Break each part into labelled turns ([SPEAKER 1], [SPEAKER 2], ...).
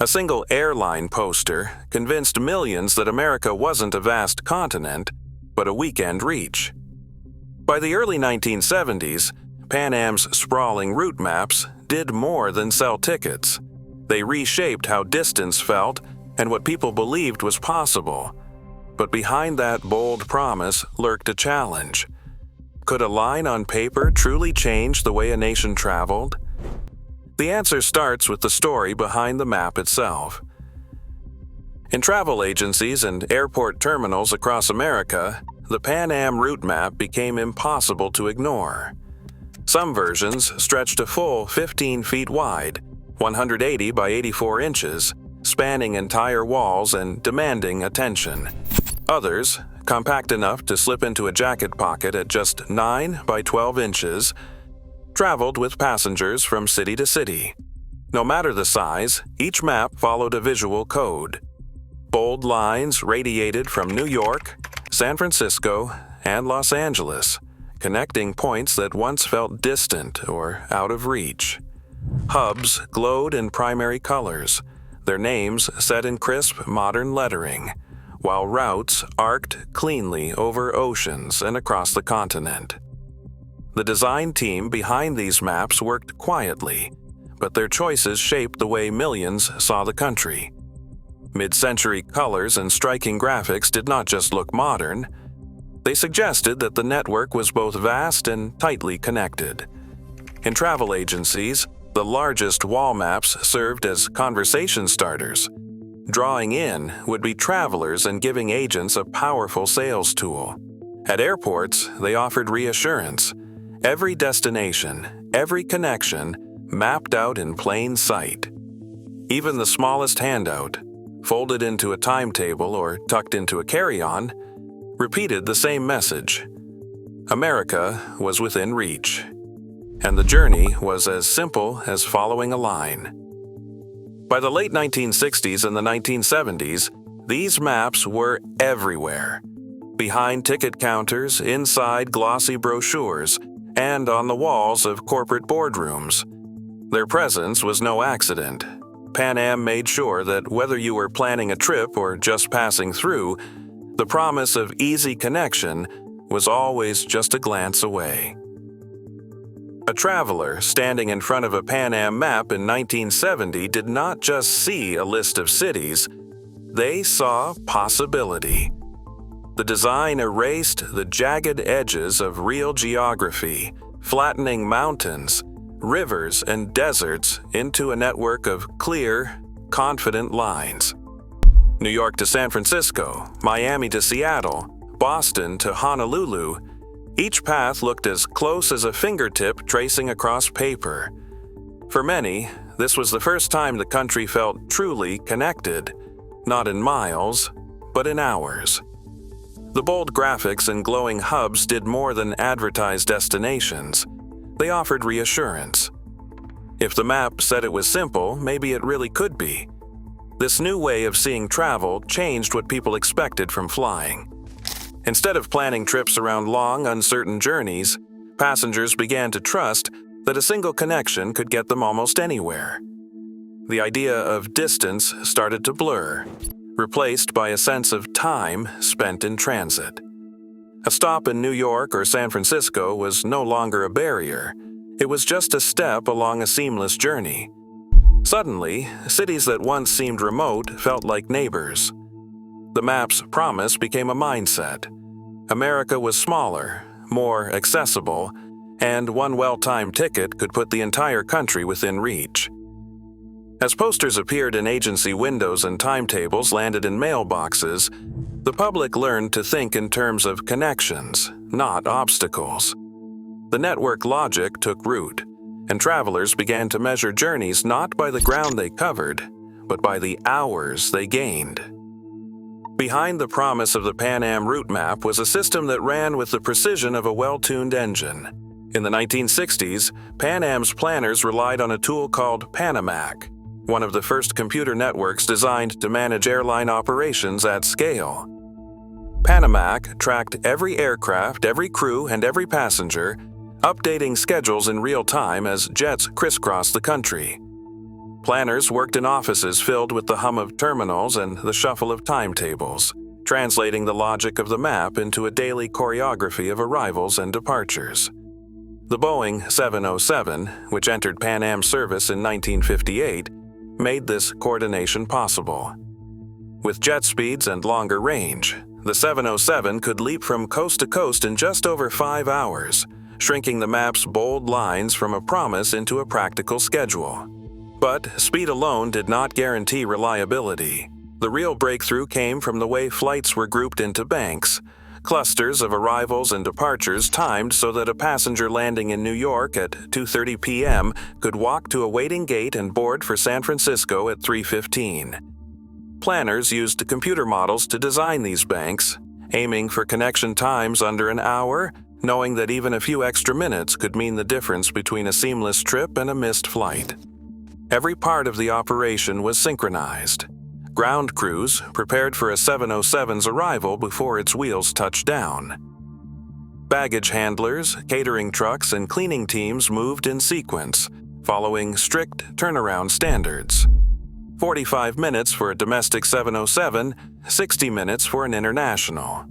[SPEAKER 1] A single airline poster convinced millions that America wasn't a vast continent, but a weekend reach. By the early 1970s, Pan Am's sprawling route maps did more than sell tickets. They reshaped how distance felt and what people believed was possible. But behind that bold promise lurked a challenge. Could a line on paper truly change the way a nation traveled? The answer starts with the story behind the map itself. In travel agencies and airport terminals across America, the Pan Am route map became impossible to ignore. Some versions stretched a full 15 feet wide, 180 by 84 inches, spanning entire walls and demanding attention. Others, compact enough to slip into a jacket pocket at just 9 by 12 inches, traveled with passengers from city to city. No matter the size, each map followed a visual code. Bold lines radiated from New York, San Francisco, and Los Angeles, connecting points that once felt distant or out of reach. Hubs glowed in primary colors, their names set in crisp, modern lettering, while routes arced cleanly over oceans and across the continent. The design team behind these maps worked quietly, but their choices shaped the way millions saw the country. Mid-century colors and striking graphics did not just look modern. They suggested that the network was both vast and tightly connected. In travel agencies, the largest wall maps served as conversation starters. Drawing in would be travelers and giving agents a powerful sales tool. At airports, they offered reassurance. Every destination, every connection, mapped out in plain sight. Even the smallest handout, folded into a timetable or tucked into a carry-on, repeated the same message. America was within reach, and the journey was as simple as following a line. By the late 1960s and the 1970s, these maps were everywhere. Behind ticket counters, inside glossy brochures, and on the walls of corporate boardrooms. Their presence was no accident. Pan Am made sure that whether you were planning a trip or just passing through, the promise of easy connection was always just a glance away. A traveler standing in front of a Pan Am map in 1970 did not just see a list of cities, they saw possibility. The design erased the jagged edges of real geography, flattening mountains, rivers, and deserts into a network of clear, confident lines. New York to San Francisco, Miami to Seattle, Boston to Honolulu, each path looked as close as a fingertip tracing across paper. For many, this was the first time the country felt truly connected, not in miles, but in hours. The bold graphics and glowing hubs did more than advertise destinations. They offered reassurance. If the map said it was simple, maybe it really could be. This new way of seeing travel changed what people expected from flying. Instead of planning trips around long, uncertain journeys, passengers began to trust that a single connection could get them almost anywhere. The idea of distance started to blur, replaced by a sense of time spent in transit. A stop in New York or San Francisco was no longer a barrier. It was just a step along a seamless journey. Suddenly, cities that once seemed remote felt like neighbors. The map's promise became a mindset. America was smaller, more accessible, and one well-timed ticket could put the entire country within reach. As posters appeared in agency windows and timetables landed in mailboxes, the public learned to think in terms of connections, not obstacles. The network logic took root, and travelers began to measure journeys not by the ground they covered, but by the hours they gained. Behind the promise of the Pan Am route map was a system that ran with the precision of a well-tuned engine. In the 1960s, Pan Am's planners relied on a tool called Panamac, one of the first computer networks designed to manage airline operations at scale. Panamac tracked every aircraft, every crew, and every passenger, updating schedules in real time as jets crisscrossed the country. Planners worked in offices filled with the hum of terminals and the shuffle of timetables, translating the logic of the map into a daily choreography of arrivals and departures. The Boeing 707, which entered Pan Am service in 1958, made this coordination possible. With jet speeds and longer range, the 707 could leap from coast to coast in just over 5 hours, shrinking the map's bold lines from a promise into a practical schedule. But speed alone did not guarantee reliability. The real breakthrough came from the way flights were grouped into banks, clusters of arrivals and departures timed so that a passenger landing in New York at 2:30 p.m. could walk to a waiting gate and board for San Francisco at 3:15. Planners used computer models to design these banks, aiming for connection times under an hour, knowing that even a few extra minutes could mean the difference between a seamless trip and a missed flight. Every part of the operation was synchronized. Ground crews prepared for a 707's arrival before its wheels touched down. Baggage handlers, catering trucks, and cleaning teams moved in sequence, following strict turnaround standards. 45 minutes for a domestic 707, 60 minutes for an international.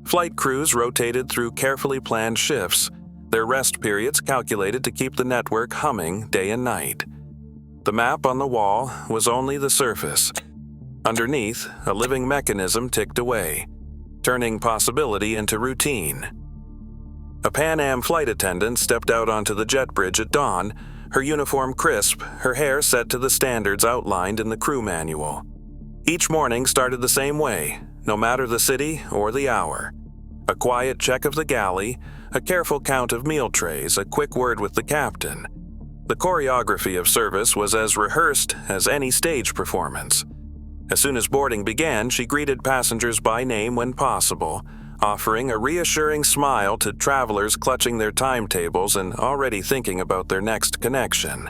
[SPEAKER 1] Flight crews rotated through carefully planned shifts, their rest periods calculated to keep the network humming day and night. The map on the wall was only the surface. Underneath, a living mechanism ticked away, turning possibility into routine. A Pan Am flight attendant stepped out onto the jet bridge at dawn, her uniform crisp, her hair set to the standards outlined in the crew manual. Each morning started the same way, no matter the city or the hour. A quiet check of the galley, a careful count of meal trays, a quick word with the captain. The choreography of service was as rehearsed as any stage performance. As soon as boarding began, she greeted passengers by name when possible, offering a reassuring smile to travelers clutching their timetables and already thinking about their next connection.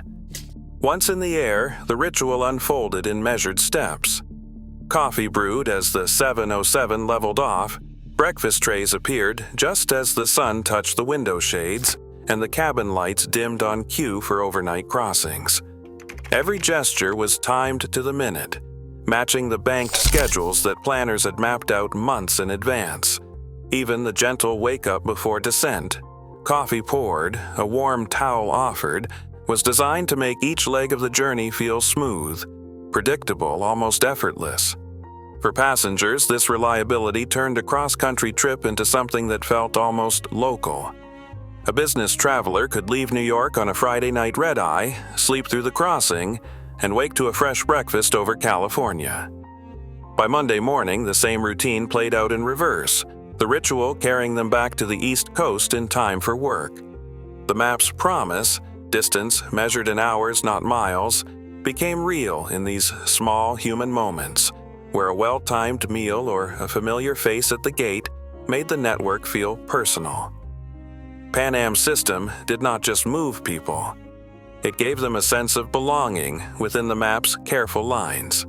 [SPEAKER 1] Once in the air, the ritual unfolded in measured steps. Coffee brewed as the 707 leveled off, breakfast trays appeared just as the sun touched the window shades, and the cabin lights dimmed on cue for overnight crossings. Every gesture was timed to the minute, matching the banked schedules that planners had mapped out months in advance. Even the gentle wake-up before descent, coffee poured, a warm towel offered, was designed to make each leg of the journey feel smooth, predictable, almost effortless. For passengers, this reliability turned a cross-country trip into something that felt almost local. A business traveler could leave New York on a Friday night red-eye, sleep through the crossing, and wake to a fresh breakfast over California. By Monday morning, the same routine played out in reverse, the ritual carrying them back to the East Coast in time for work. The map's promise, distance measured in hours not miles, became real in these small human moments, where a well-timed meal or a familiar face at the gate made the network feel personal. Pan Am's system did not just move people. It gave them a sense of belonging within the map's careful lines.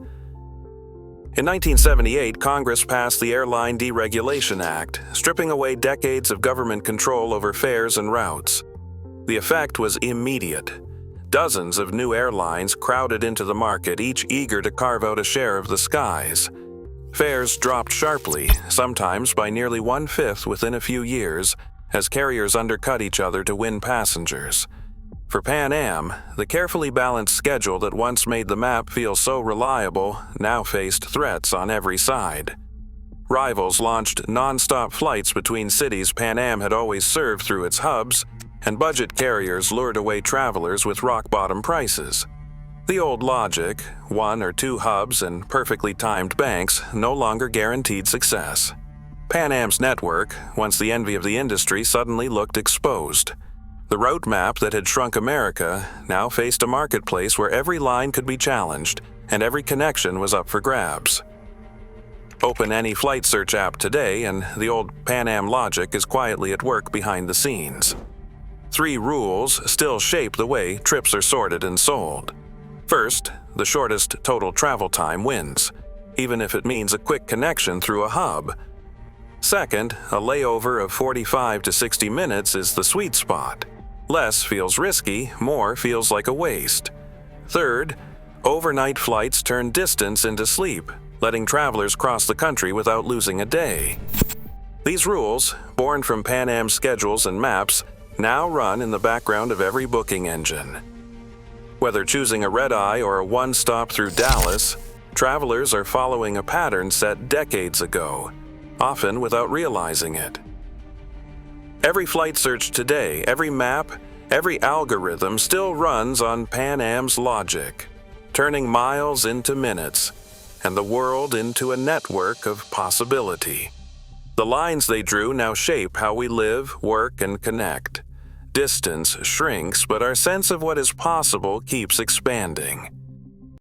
[SPEAKER 1] In 1978, Congress passed the Airline Deregulation Act, stripping away decades of government control over fares and routes. The effect was immediate. Dozens of new airlines crowded into the market, each eager to carve out a share of the skies. Fares dropped sharply, sometimes by nearly 1/5 within a few years, as carriers undercut each other to win passengers. For Pan Am, the carefully balanced schedule that once made the map feel so reliable now faced threats on every side. Rivals launched non-stop flights between cities Pan Am had always served through its hubs, and budget carriers lured away travelers with rock-bottom prices. The old logic, 1 or 2 hubs and perfectly timed banks, no longer guaranteed success. Pan Am's network, once the envy of the industry, suddenly looked exposed. The route map that had shrunk America now faced a marketplace where every line could be challenged and every connection was up for grabs. Open any flight search app today and the old Pan Am logic is quietly at work behind the scenes. 3 rules still shape the way trips are sorted and sold. First, the shortest total travel time wins, even if it means a quick connection through a hub. Second, a layover of 45 to 60 minutes is the sweet spot. Less feels risky, more feels like a waste. Third, Overnight flights turn distance into sleep, letting travelers cross the country without losing a day. These rules, born from Pan Am's schedules and maps, now run in the background of every booking engine. Whether choosing a red-eye or a one-stop through Dallas, travelers are following a pattern set decades ago, often without realizing it. Every flight search today, every map, every algorithm still runs on Pan Am's logic, turning miles into minutes and the world into a network of possibility. The lines they drew now shape how we live, work, and connect. Distance shrinks, but our sense of what is possible keeps expanding.